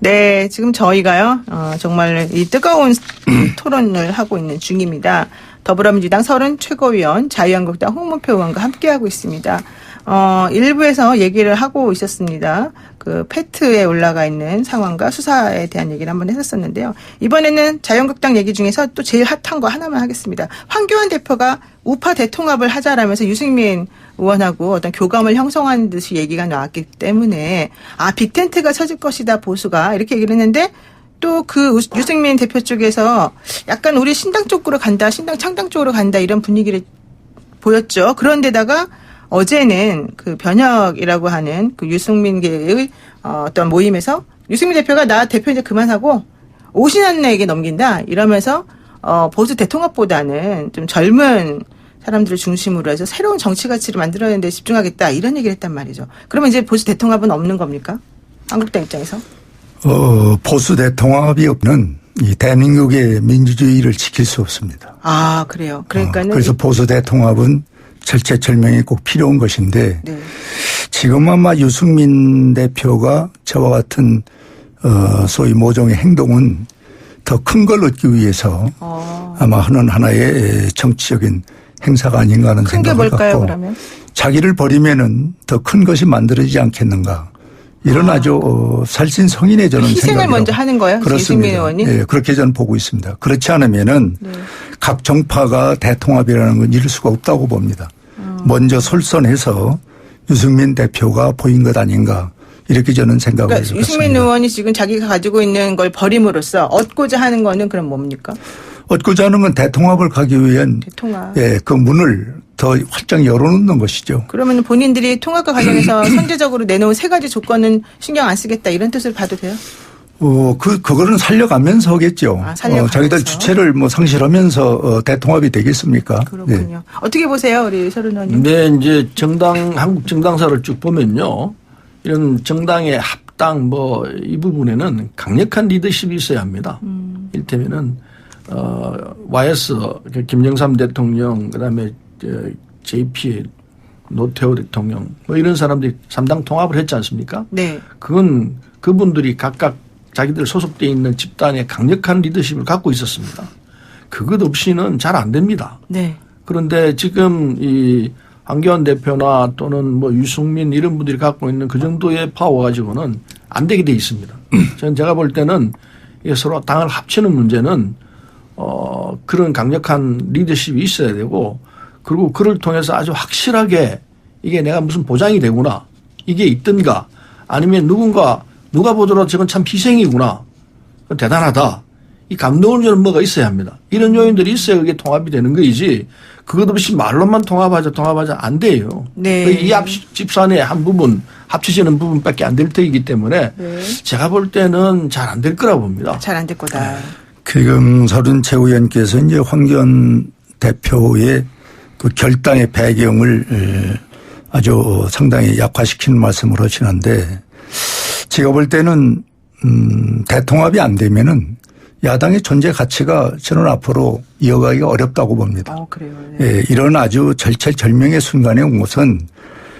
네, 지금 저희가요, 정말 이 뜨거운 토론을 하고 있는 중입니다. 더불어민주당 서른 최고위원, 자유한국당 홍문표 의원과 함께하고 있습니다. 일부에서 얘기를 하고 있었습니다. 그 페트에 올라가 있는 상황과 수사에 대한 얘기를 한번 했었었는데요. 이번에는 자유한국당 얘기 중에서 또 제일 핫한 거 하나만 하겠습니다. 황교안 대표가 우파 대통합을 하자라면서 유승민 의원하고 어떤 교감을 형성하는 듯이 얘기가 나왔기 때문에 빅텐트가 쳐질 것이다 보수가 이렇게 얘기를 했는데 또 그 유승민 대표 쪽에서 약간 우리 신당 쪽으로 간다, 신당 창당 쪽으로 간다 이런 분위기를 보였죠. 그런데다가 어제는 그 변혁이라고 하는 그 유승민계의 어떤 모임에서 유승민 대표가 나 대표 이제 그만하고 오신환에게 넘긴다 이러면서 보수 대통합보다는 좀 젊은 사람들을 중심으로 해서 새로운 정치 가치를 만들어내는 데 집중하겠다 이런 얘기를 했단 말이죠. 그러면 이제 보수 대통합은 없는 겁니까? 한국당 입장에서? 보수 대통합이 없는 이 대한민국의 민주주의를 지킬 수 없습니다. 아, 그래요. 그러니까는 그래서 보수 대통합은 절체절명이 꼭 필요한 것인데 네. 지금 아마 유승민 대표가 저와 같은 소위 모종의 행동은 더 큰 걸 얻기 위해서 아마 하는 하나의 정치적인 행사가 아닌가 하는 큰 게 생각을 뭘까요, 갖고 그러면? 자기를 버리면은 더 큰 것이 만들어지지 않겠는가. 이런 아주 살신성인의 저는 희생을 생각이라고. 먼저 하는 거예요? 그렇습니다. 유승민 의원이? 네, 그렇게 저는 보고 있습니다. 그렇지 않으면은 네. 각 정파가 대통합이라는 건 이룰 수가 없다고 봅니다. 먼저 솔선해서 유승민 대표가 보인 것 아닌가 이렇게 저는 생각을 그러니까 했습니다. 유승민 의원이 지금 자기가 가지고 있는 걸 버림으로써 얻고자 하는 거는 그럼 뭡니까? 얻고자 하는 건 대통합을 가기 위한 대통합. 예, 그 문을 더 활짝 열어놓는 것이죠. 그러면 본인들이 통합과 관련해서 선제적으로 내놓은 세 가지 조건은 신경 안 쓰겠다 이런 뜻을 봐도 돼요? 그거는 살려가면서 하겠죠. 살려가면서. 자기들 주체를 상실하면서 대통합이 되겠습니까? 그렇군요. 네. 어떻게 보세요, 우리 서른 의원님? 네, 이제 한국 정당사를 쭉 보면요. 이런 정당의 합당 이 부분에는 강력한 리더십이 있어야 합니다. 이를테면은, YS, 김영삼 대통령, 그 다음에 JP, 노태우 대통령, 이런 사람들이 3당 통합을 했지 않습니까? 네. 그건 그분들이 각각 자기들 소속되어 있는 집단의 강력한 리더십을 갖고 있었습니다. 그것 없이는 잘 안 됩니다. 네. 그런데 지금 이 황교안 대표나 또는 유승민 이런 분들이 갖고 있는 그 정도의 파워 가지고는 안 되게 돼 있습니다. 저는 제가 볼 때는 이게 서로 당을 합치는 문제는 그런 강력한 리더십이 있어야 되고 그리고 그를 통해서 아주 확실하게 이게 내가 무슨 보장이 되구나 이게 있든가 아니면 누가 보더라도 저건 참 희생이구나. 대단하다. 이 감동을 주는 뭐가 있어야 합니다. 이런 요인들이 있어야 그게 통합이 되는 거이지 그것 없이 말로만 통합하자 안 돼요. 네. 이 집산의 한 부분 합치지는 부분밖에 안 될 터이기 때문에 네. 제가 볼 때는 잘 안 될 거라고 봅니다. 잘 안 될 거다. 지금 서른 최고위원께서 이제 황교안 대표의 그 결단의 배경을 아주 상당히 약화시키는 말씀을 하시는데 제가 볼 때는 대통합이 안 되면은 야당의 존재 가치가 저는 앞으로 이어가기가 어렵다고 봅니다. 그래요. 네. 예, 이런 아주 절체절명의 순간에 온 것은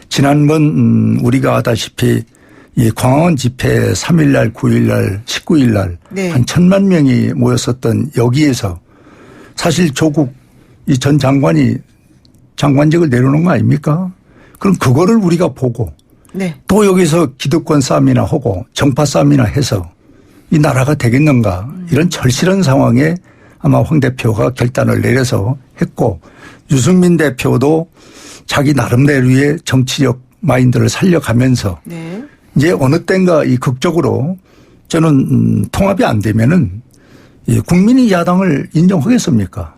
지난번 우리가 아다시피 이 광화문 집회 3일날, 9일날, 19일날 네. 한 1,000만 명이 모였었던 여기에서 사실 조국 이 전 장관이 장관직을 내려놓은 거 아닙니까? 그럼 그거를 우리가 보고 네. 또 여기서 기득권 싸움이나 하고 정파 싸움이나 해서 이 나라가 되겠는가 이런 절실한 상황에 아마 황 대표가 결단을 내려서 했고 유승민 대표도 자기 나름대로의 정치적 마인드를 살려가면서 네. 이제 어느 땐가 이 극적으로 저는 통합이 안 되면은 국민이 야당을 인정하겠습니까?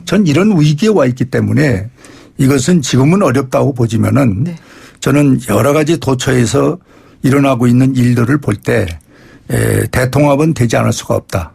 전 이런 위기에 와 있기 때문에 이것은 지금은 어렵다고 보지만은 네. 저는 여러 가지 도처에서 일어나고 있는 일들을 볼 때 대통합은 되지 않을 수가 없다.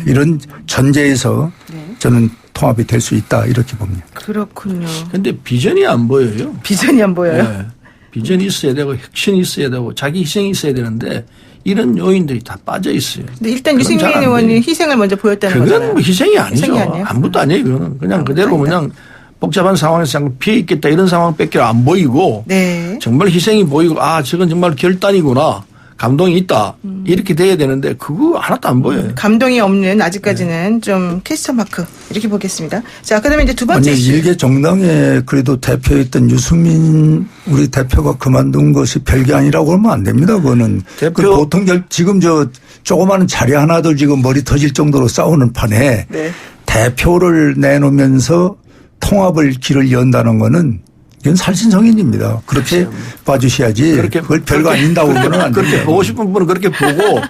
이런 전제에서 네. 저는 통합이 될 수 있다 이렇게 봅니다. 그렇군요. 그런데 비전이 안 보여요. 비전이 안 보여요? 네. 비전이 있어야 되고 혁신이 있어야 되고 자기 희생이 있어야 되는데 이런 요인들이 다 빠져 있어요. 근데 일단 유승민 의원이 희생을 먼저 보였다는 그건 거잖아요. 뭐 희생이 아니죠. 희생이 아니에요? 아무것도 아니에요. 그거는 그냥 그대로 아니다. 그냥 복잡한 상황에서 잠깐 피해 있겠다 이런 상황밖에 안 보이고 네. 정말 희생이 보이고 저건 정말 결단이구나. 감동이 있다. 이렇게 돼야 되는데 그거 하나도 안 보여요. 감동이 없는 아직까지는 좀 퀘스천 마크 이렇게 보겠습니다. 자, 그다음에 이제 두 번째 아니 이슈. 일개 정당에 그래도 대표였던 유승민 우리 대표가 그만둔 것이 별게 아니라고 하면 안 됩니다. 그거는 대표. 그 보통 지금 저 조그마한 자리 하나도 지금 머리 터질 정도로 싸우는 판에 네. 대표를 내놓으면서 통합을 길을 연다는 거는 이건 살신성인입니다. 그렇게 봐주셔야지. 그렇게 그걸 별거 아닌다고 보면 안 그렇게 됩니다. 보고 싶은 분은 그렇게 보고.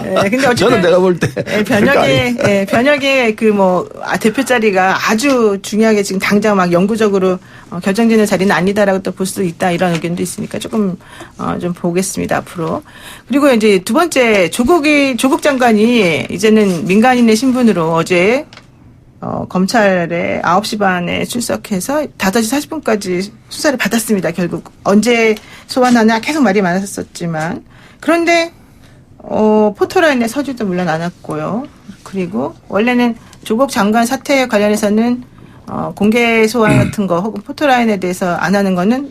네, 근데 어쨌든 저는 내가 볼 때 변혁의 대표 자리가 아주 중요하게 지금 당장 막 영구적으로 결정되는 자리는 아니다라고 또 볼 수도 있다 이런 의견도 있으니까 조금 좀 보겠습니다 앞으로. 그리고 이제 두 번째 조국 장관이 이제는 민간인의 신분으로 어제 검찰에 9시 반에 출석해서 5시 40분까지 수사를 받았습니다. 결국 언제 소환하나 계속 말이 많았었지만 그런데 포토라인의 서류도 물론 안 왔고요. 그리고 원래는 조국 장관 사태에 관련해서는 공개 소환 같은 거 혹은 포토라인에 대해서 안 하는 거는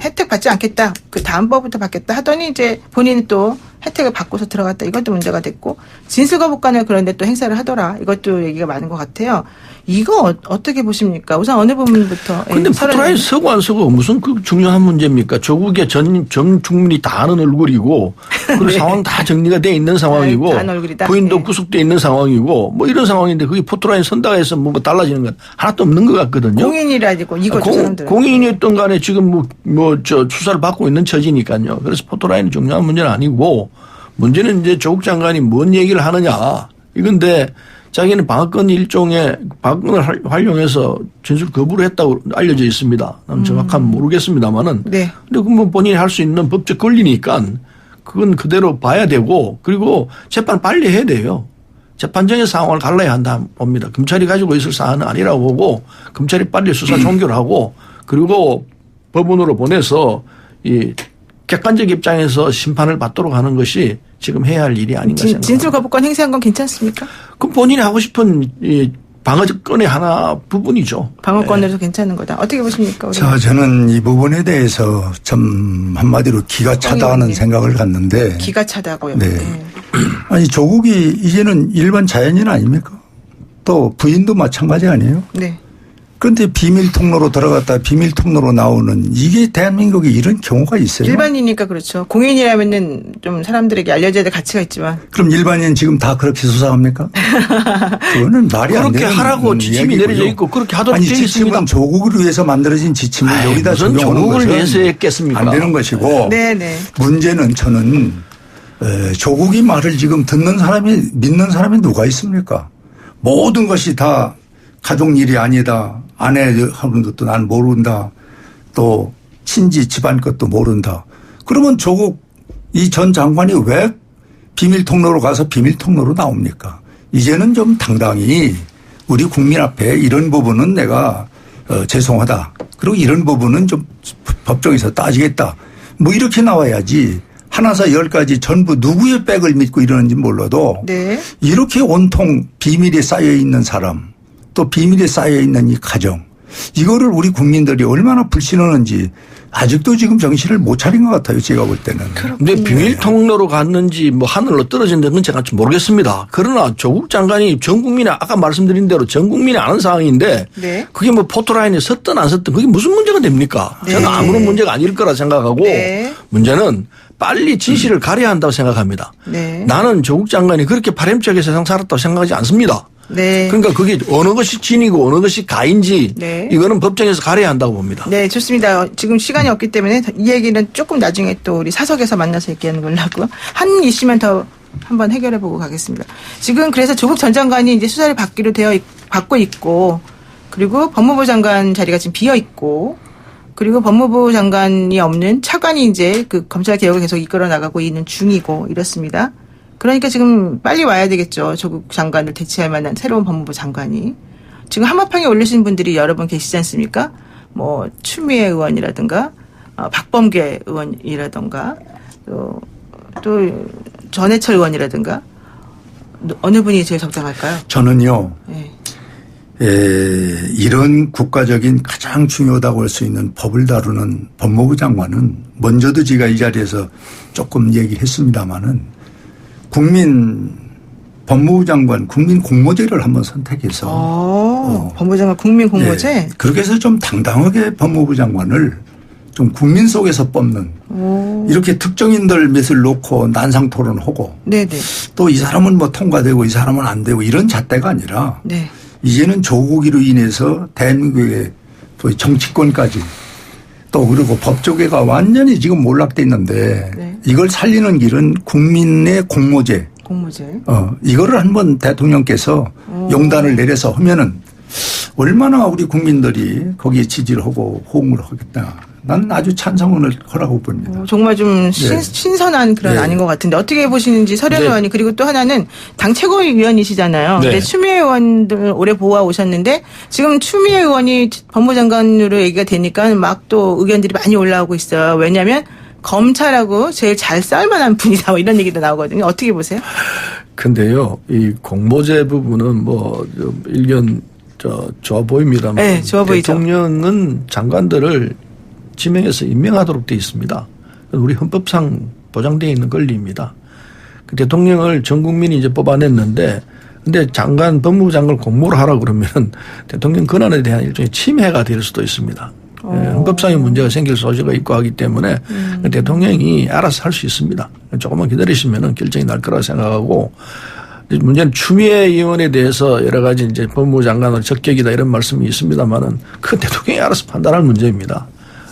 혜택 받지 않겠다. 그 다음번부터 받겠다 하더니 이제 본인이 또 혜택을 받고서 들어갔다. 이것도 문제가 됐고 진술거부권을 그런데 또 행사를 하더라. 이것도 얘기가 많은 것 같아요. 이거 어떻게 보십니까? 우선 어느 부분부터? 근데 포토라인 서고 안 서고 무슨 그 중요한 문제입니까? 조국의 전 국민이 다 아는 얼굴이고 그리고 네. 상황 다 정리가 돼 있는 상황이고 다 아는 얼굴이다. 부인도 네. 구속돼 있는 상황이고 뭐 이런 상황인데 그게 포토라인 선다고 해서 뭐 달라지는 건 하나도 없는 것 같거든요. 공인이라고 이거죠. 사람들은. 공인이었던 간에 지금 수사를 받고 있는 처지니까요. 그래서 포토라인이 중요한 문제는 아니고 문제는 이제 조국 장관이 뭔 얘기를 하느냐 이건데 자기는 방어권 일종의 방어권을 활용해서 진술 거부를 했다고 알려져 있습니다. 난 정확하면 모르겠습니다만은. 네. 근데 그뭐 본인이 할 수 있는 법적 권리니까 그건 그대로 봐야 되고 그리고 재판 빨리 해야 돼요. 재판정의 상황을 갈라야 한다 봅니다. 검찰이 가지고 있을 사안은 아니라고 보고 검찰이 빨리 수사 종결하고 그리고 법원으로 보내서 이 객관적 입장에서 심판을 받도록 하는 것이 지금 해야 할 일이 아닌가 생각합니다. 진술 거부권 행사한 건 괜찮습니까? 그럼 본인이 하고 싶은 이 방어권의 하나 부분이죠. 방어권으로서 괜찮은 거다. 어떻게 보십니까? 우리? 자, 저는 이 부분에 대해서 참 한마디로 기가 차다는 생각을 갖는데. 기가 차다고요. 네. 아니 조국이 이제는 일반 자연인 아닙니까? 또 부인도 마찬가지 아니에요? 네. 그런데 비밀 통로로 들어갔다 비밀 통로로 나오는 이게 대한민국에 이런 경우가 있어요. 일반이니까 그렇죠. 공인이라면은 좀 사람들에게 알려져야 될 가치가 있지만. 그럼 일반인 지금 다 그렇게 수사합니까? 그거는 말이 안 되는 그렇게 하라고 지침이 이야기고요. 내려져 있고 그렇게 하도록 아니 되어 있습니다. 지침은 조국을 위해서 만들어진 지침을 여기다 무슨 적용하는 조국을 것은 위해서 했겠습니까? 안 되는 것이고 네네. 문제는 저는 조국이 말을 지금 듣는 사람이 믿는 사람이 누가 있습니까? 모든 것이 다 가족 일이 아니다. 아내 하는 것도 난 모른다. 또 친지 집안 것도 모른다. 그러면 조국 이 전 장관이 왜 비밀 통로로 가서 비밀 통로로 나옵니까? 이제는 좀 당당히 우리 국민 앞에 이런 부분은 내가 죄송하다. 그리고 이런 부분은 좀 법정에서 따지겠다. 뭐 이렇게 나와야지. 하나사 열까지 전부 누구의 백을 믿고 이러는지 몰라도 네. 이렇게 온통 비밀에 쌓여 있는 사람 또 비밀에 쌓여 있는 이 가정 이거를 우리 국민들이 얼마나 불신하는지 아직도 지금 정신을 못 차린 것 같아요. 제가 볼 때는. 근데 비밀 통로로 갔는지 뭐 하늘로 떨어진 데는 제가 모르겠습니다. 그러나 조국 장관이 전 국민이 아까 말씀드린 대로 전 국민이 아는 상황인데 네. 그게 뭐 포토라인에 섰든 안 섰든 그게 무슨 문제가 됩니까? 네. 저는 아무런 문제가 아닐 거라 생각하고 네. 문제는 빨리 진실을 가려야 한다고 생각합니다. 네. 나는 조국 장관이 그렇게 바람직하게 세상 살았다고 생각하지 않습니다. 네. 그러니까 그게 어느 것이 진이고 어느 것이 가인지 네. 이거는 법정에서 가려야 한다고 봅니다. 네, 좋습니다. 지금 시간이 없기 때문에 이 얘기는 조금 나중에 또 우리 사석에서 만나서 얘기하는 걸로 하고요. 한 이슈만 더 한번 해결해 보고 가겠습니다. 지금 그래서 조국 전 장관이 이제 수사를 받고 있고 그리고 법무부 장관 자리가 지금 비어 있고 그리고 법무부 장관이 없는 차관이 이제 그 검찰 개혁을 계속 이끌어 나가고 있는 중이고 이렇습니다. 그러니까 지금 빨리 와야 되겠죠. 조국 장관을 대체할 만한 새로운 법무부 장관이. 지금 한마평에 올리신 분들이 여러 분 계시지 않습니까? 뭐 추미애 의원이라든가 박범계 의원이라든가 또 전해철 의원이라든가 어느 분이 제일 적당할까요? 저는요. 네. 이런 국가적인 가장 중요하다고 할 수 있는 법을 다루는 법무부 장관은 먼저도 제가 이 자리에서 조금 얘기했습니다마는 법무부 장관 국민 공모제를 한번 선택해서 법무부 장관 국민 공모제? 예, 그렇게 해서 좀 당당하게 법무부 장관을 좀 국민 속에서 뽑는 이렇게 특정인들 몇을 놓고 난상 토론하고 네네. 또 이 사람은 뭐 통과되고 이 사람은 안 되고 이런 잣대가 아니라 네. 이제는 조국으로 인해서 대한민국의 또 정치권까지 또 그리고 법조계가 완전히 지금 몰락돼 있는데 네. 이걸 살리는 길은 국민의 공모제. 공모제. 이거를 한번 대통령께서 용단을 내려서 하면은 얼마나 우리 국민들이 거기에 지지를 하고 호응을 하겠다. 난 아주 찬성을 하라고 봅니다. 정말 좀 네. 신선한 그런 네. 아닌 것 같은데 어떻게 보시는지 서련 네. 의원이 그리고 또 하나는 당 최고위원이시잖아요. 네. 근데 추미애 의원들 오래 보아 오셨는데 지금 추미애 의원이 법무장관으로 얘기가 되니까 막 또 의견들이 많이 올라오고 있어요. 왜냐하면 검찰하고 제일 잘 싸울 만한 분이다 뭐 이런 얘기도 나오거든요. 어떻게 보세요? 근데요, 이 공모제 부분은 뭐 좀 일견 좋아 보입니다만 네, 좋아 보이죠. 대통령은 장관들을 지명해서 임명하도록 되어 있습니다. 우리 헌법상 보장되어 있는 권리입니다. 그 대통령을 전 국민이 이제 뽑아냈는데 근데 법무부 장관을 공모를 하라고 그러면 대통령 권한에 대한 일종의 침해가 될 수도 있습니다. 헌법상의 문제가 생길 소지가 있고 하기 때문에 대통령이 알아서 할 수 있습니다. 조금만 기다리시면 결정이 날 거라고 생각하고 문제는 추미애 의원에 대해서 여러 가지 이제 법무부 장관으로 적격이다 이런 말씀이 있습니다만은 그 대통령이 알아서 판단할 문제입니다.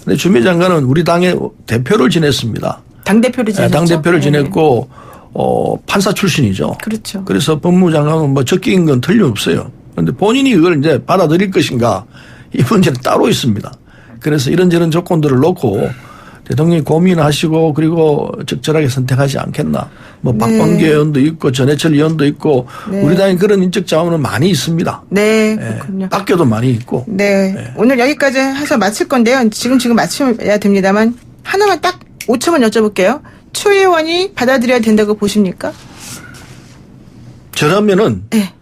근데 추미애 장관은 우리 당의 대표를 지냈습니다. 당대표를 지냈죠? 당대표를 네. 지냈고 판사 출신이죠. 그렇죠. 그래서 법무부 장관은 뭐 적격인 건 틀림없어요. 그런데 본인이 이걸 이제 받아들일 것인가 이 문제는 따로 있습니다. 그래서 이런저런 조건들을 놓고 대통령이 고민하시고 그리고 적절하게 선택하지 않겠나. 뭐 네. 박범계 의원도 있고 전해철 의원도 있고 네. 우리 당에 그런 인적 자원은 많이 있습니다. 네, 예. 그렇군요. 밖에도 많이 있고. 네. 오늘 여기까지 해서 마칠 건데요. 지금 맞춰야 됩니다만 하나만 딱 5초만 여쭤볼게요. 추 의원이 받아들여야 된다고 보십니까? 저라면은 네.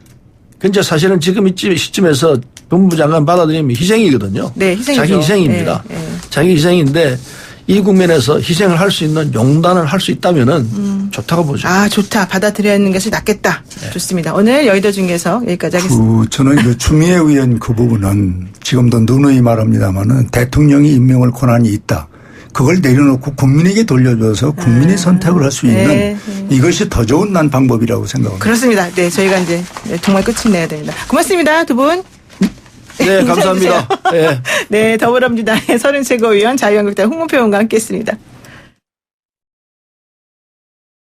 근데 사실은 지금 이 시점에서 법무부 장관 받아들이면 희생이거든요. 네, 희생이죠. 자기 희생입니다. 네, 네. 자기 희생인데 이 국면에서 희생을 할 수 있는 용단을 할 수 있다면은 좋다고 보죠. 아, 좋다. 받아들여야 하는 것이 낫겠다. 네. 좋습니다. 오늘 여의도 중에서 여기까지 하겠습니다. 저는 그 추미애 의원 그 부분은 지금도 누누이 말합니다마는 대통령이 임명할 권한이 있다. 그걸 내려놓고 국민에게 돌려줘서 국민이 선택을 할 수 있는 네. 이것이 더 좋은 난 방법이라고 생각합니다. 그렇습니다. 네, 저희가 이제 정말 끝을 내야 됩니다. 고맙습니다. 두 분. 네, 감사합니다. 네. 네, 더불어민주당의 서른 최고위원 자유한국당 홍문표 의원과 함께했습니다.